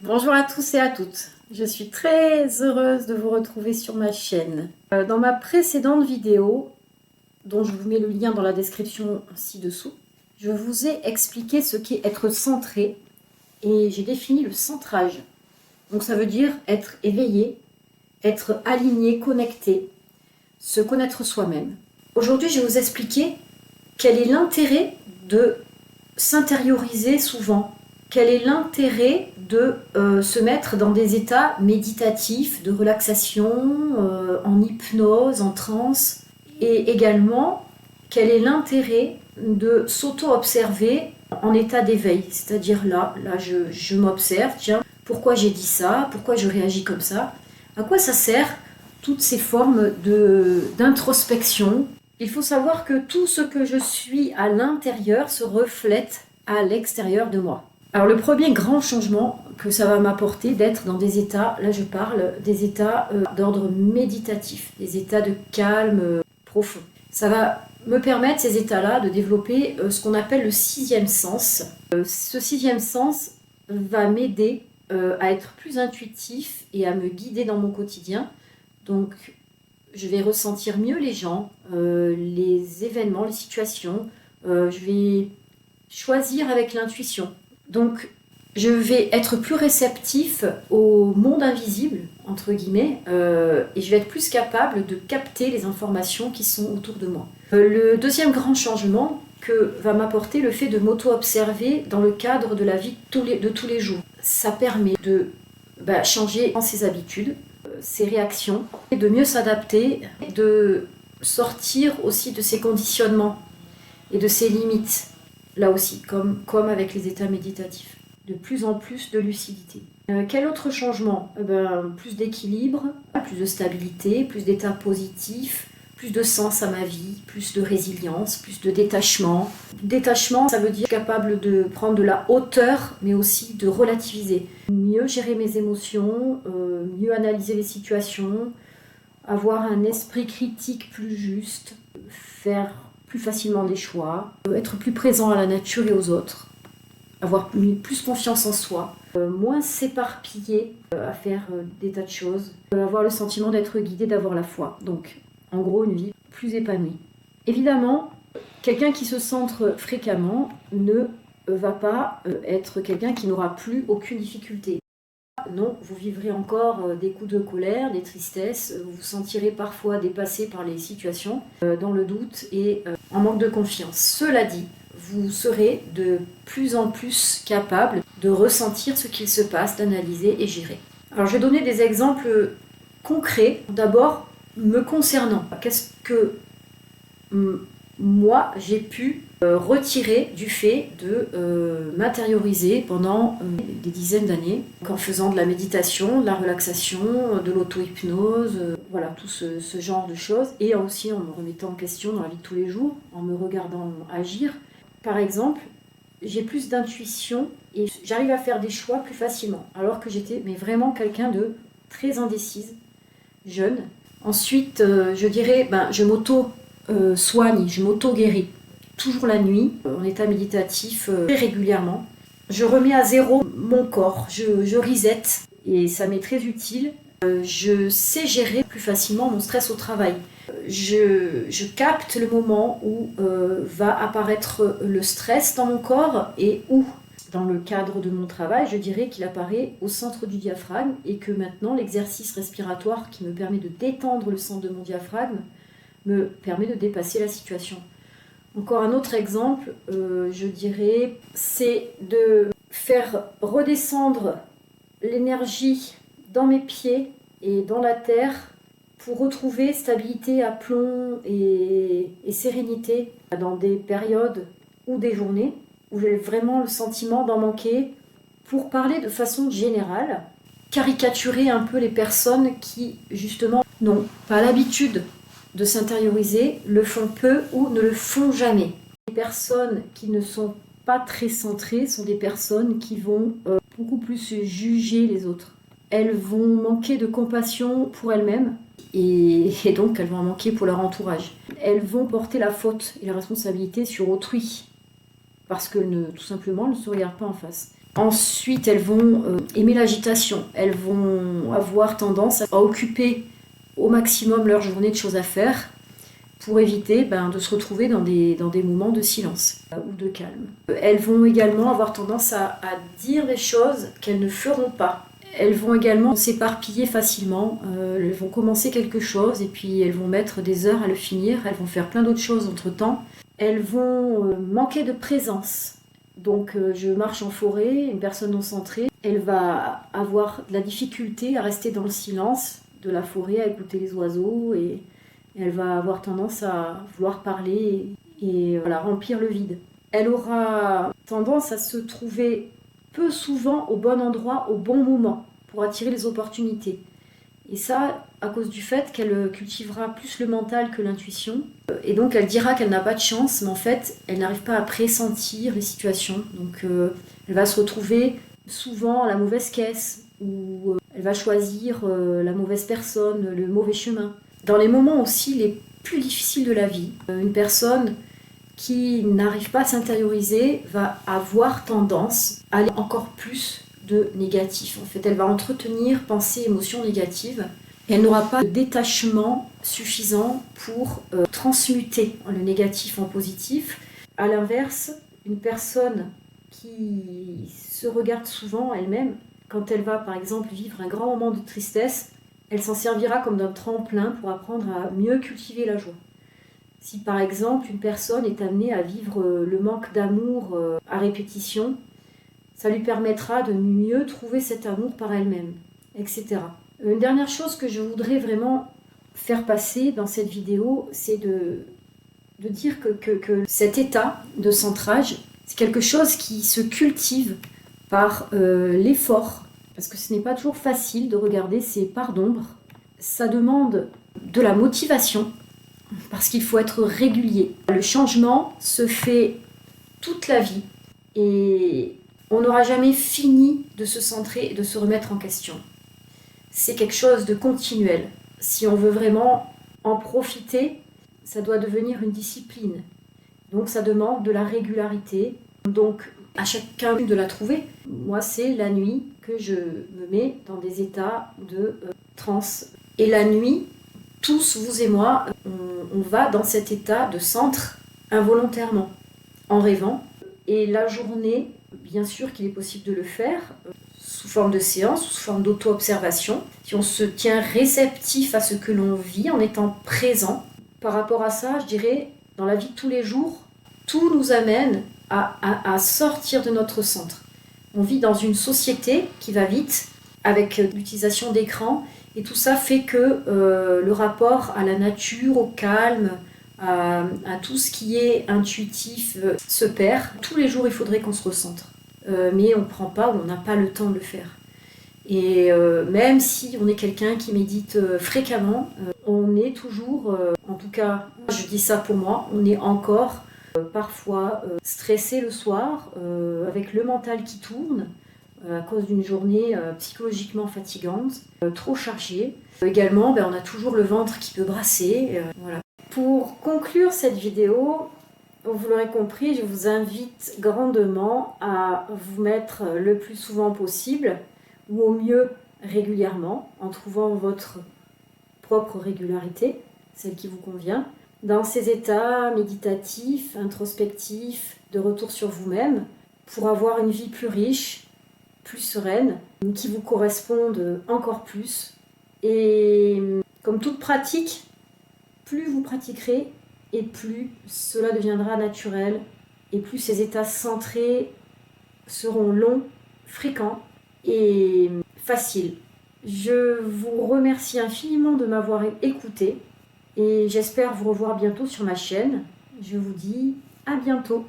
Bonjour à tous et à toutes. Je suis très heureuse de vous retrouver sur ma chaîne. Dans ma précédente vidéo, dont je vous mets le lien dans la description ci-dessous, je vous ai expliqué ce qu'est être centré et j'ai défini le centrage. Donc ça veut dire être éveillé, être aligné, connecté, se connaître soi-même. Aujourd'hui, je vais vous expliquer quel est l'intérêt de s'intérioriser souvent. Quel est l'intérêt de se mettre dans des états méditatifs, de relaxation, en hypnose, en transe. Et également, quel est l'intérêt de s'auto-observer en état d'éveil. C'est-à-dire là je m'observe, tiens, pourquoi j'ai dit ça, pourquoi je réagis comme ça. À quoi ça sert toutes ces formes d'introspection? Il faut savoir que tout ce que je suis à l'intérieur se reflète à l'extérieur de moi. Alors le premier grand changement que ça va m'apporter d'être dans des états, là je parle des états d'ordre méditatif, des états de calme profond. Ça va me permettre, ces états-là, de développer ce qu'on appelle le sixième sens. Ce sixième sens va m'aider à être plus intuitif et à me guider dans mon quotidien. Donc je vais ressentir mieux les gens, les événements, les situations. Je vais choisir avec l'intuition. Donc, je vais être plus réceptif au monde invisible, entre guillemets, et je vais être plus capable de capter les informations qui sont autour de moi. Le deuxième grand changement que va m'apporter le fait de m'auto-observer dans le cadre de la vie de tous les jours. Ça permet de changer ses habitudes, ses réactions, et de mieux s'adapter, de sortir aussi de ses conditionnements et de ses limites. Là aussi, comme avec les états méditatifs, de plus en plus de lucidité. Quel autre changement? Plus d'équilibre, plus de stabilité, plus d'état positif, plus de sens à ma vie, plus de résilience, plus de détachement. Détachement, ça veut dire capable de prendre de la hauteur, mais aussi de relativiser. Mieux gérer mes émotions, mieux analyser les situations, avoir un esprit critique plus juste, faire plus facilement des choix, être plus présent à la nature et aux autres, avoir plus confiance en soi, moins s'éparpiller à faire des tas de choses, avoir le sentiment d'être guidé, d'avoir la foi. Donc, en gros, une vie plus épanouie. Évidemment, quelqu'un qui se centre fréquemment ne va pas être quelqu'un qui n'aura plus aucune difficulté. Non, vous vivrez encore des coups de colère, des tristesses, vous vous sentirez parfois dépassé par les situations, dans le doute et en manque de confiance. Cela dit, vous serez de plus en plus capable de ressentir ce qu'il se passe, d'analyser et gérer. Alors je vais donner des exemples concrets, d'abord me concernant. Qu'est-ce que moi j'ai pu retirer du fait de m'intérioriser pendant des dizaines d'années, en faisant de la méditation, de la relaxation, de l'auto-hypnose, voilà, tout ce genre de choses, et aussi en me remettant en question dans la vie de tous les jours, en me regardant agir. Par exemple, j'ai plus d'intuition et j'arrive à faire des choix plus facilement, alors que j'étais vraiment quelqu'un de très indécise, jeune. Ensuite, je dirais, je m'auto-soigne, je m'auto-guéris. Toujours la nuit, en état méditatif, très régulièrement. Je remets à zéro mon corps, je reset et ça m'est très utile. Je sais gérer plus facilement mon stress au travail. Je capte le moment où va apparaître le stress dans mon corps et où, dans le cadre de mon travail, je dirais qu'il apparaît au centre du diaphragme et que maintenant l'exercice respiratoire qui me permet de détendre le centre de mon diaphragme me permet de dépasser la situation. Encore un autre exemple, je dirais, c'est de faire redescendre l'énergie dans mes pieds et dans la terre pour retrouver stabilité, aplomb et sérénité dans des périodes ou des journées où j'ai vraiment le sentiment d'en manquer. Pour parler de façon générale, caricaturer un peu les personnes qui, justement, n'ont pas l'habitude de s'intérioriser, le font peu ou ne le font jamais. Les personnes qui ne sont pas très centrées sont des personnes qui vont beaucoup plus juger les autres. Elles vont manquer de compassion pour elles-mêmes et donc elles vont en manquer pour leur entourage. Elles vont porter la faute et la responsabilité sur autrui parce que tout simplement, elles ne se regardent pas en face. Ensuite, elles vont aimer l'agitation. Elles vont avoir tendance à occuper au maximum leur journée de choses à faire pour éviter de se retrouver dans des moments de silence ou de calme. Elles vont également avoir tendance à dire des choses qu'elles ne feront pas. Elles vont également s'éparpiller facilement. Elles vont commencer quelque chose et puis elles vont mettre des heures à le finir. Elles vont faire plein d'autres choses entre-temps. Elles vont manquer de présence. Donc je marche en forêt, une personne non centrée, elle va avoir de la difficulté à rester dans le silence de la forêt, à écouter les oiseaux et elle va avoir tendance à vouloir parler et remplir le vide. Elle aura tendance à se trouver peu souvent au bon endroit, au bon moment, pour attirer les opportunités. Et ça, à cause du fait qu'elle cultivera plus le mental que l'intuition. Et donc, elle dira qu'elle n'a pas de chance, mais en fait, elle n'arrive pas à pressentir les situations. Donc, elle va se retrouver souvent à la mauvaise caisse, ou elle va choisir la mauvaise personne, le mauvais chemin. Dans les moments aussi les plus difficiles de la vie, une personne qui n'arrive pas à s'intérioriser va avoir tendance à aller encore plus de négatif. En fait, elle va entretenir pensées, émotions négatives et elle n'aura pas de détachement suffisant pour transmuter le négatif en positif. À l'inverse, une personne qui se regarde souvent elle-même, quand elle va par exemple vivre un grand moment de tristesse, elle s'en servira comme d'un tremplin pour apprendre à mieux cultiver la joie. Si par exemple une personne est amenée à vivre le manque d'amour à répétition, ça lui permettra de mieux trouver cet amour par elle-même, etc. Une dernière chose que je voudrais vraiment faire passer dans cette vidéo, c'est de dire que cet état de centrage, c'est quelque chose qui se cultive par l'effort, parce que ce n'est pas toujours facile de regarder ces parts d'ombre. Ça demande de la motivation, parce qu'il faut être régulier. Le changement se fait toute la vie, et on n'aura jamais fini de se centrer et de se remettre en question. C'est quelque chose de continuel. Si on veut vraiment en profiter, ça doit devenir une discipline. Donc ça demande de la régularité. Donc à chacun de la trouver. Moi, c'est la nuit que je me mets dans des états de transe. Et la nuit, tous, vous et moi, on va dans cet état de centre involontairement, en rêvant. Et la journée, bien sûr qu'il est possible de le faire sous forme de séance, sous forme d'auto-observation. Si on se tient réceptif à ce que l'on vit en étant présent. Par rapport à ça, je dirais, dans la vie de tous les jours, tout nous amène à sortir de notre centre. On vit dans une société qui va vite, avec l'utilisation d'écrans, et tout ça fait que le rapport à la nature, au calme, à tout ce qui est intuitif se perd. Tous les jours, il faudrait qu'on se recentre. Mais on ne prend pas ou on n'a pas le temps de le faire. Et même si on est quelqu'un qui médite fréquemment, on est toujours, en tout cas, je dis ça pour moi, on est encore parfois stressé le soir, avec le mental qui tourne, à cause d'une journée psychologiquement fatigante, trop chargée. Également, on a toujours le ventre qui peut brasser. Voilà. Pour conclure cette vidéo, vous l'aurez compris, je vous invite grandement à vous mettre le plus souvent possible, ou au mieux régulièrement, en trouvant votre propre régularité, celle qui vous convient, dans ces états méditatifs, introspectifs, de retour sur vous-même, pour avoir une vie plus riche, plus sereine, qui vous corresponde encore plus. Et comme toute pratique, plus vous pratiquerez, et plus cela deviendra naturel, et plus ces états centrés seront longs, fréquents et faciles. Je vous remercie infiniment de m'avoir écouté, et j'espère vous revoir bientôt sur ma chaîne. Je vous dis à bientôt.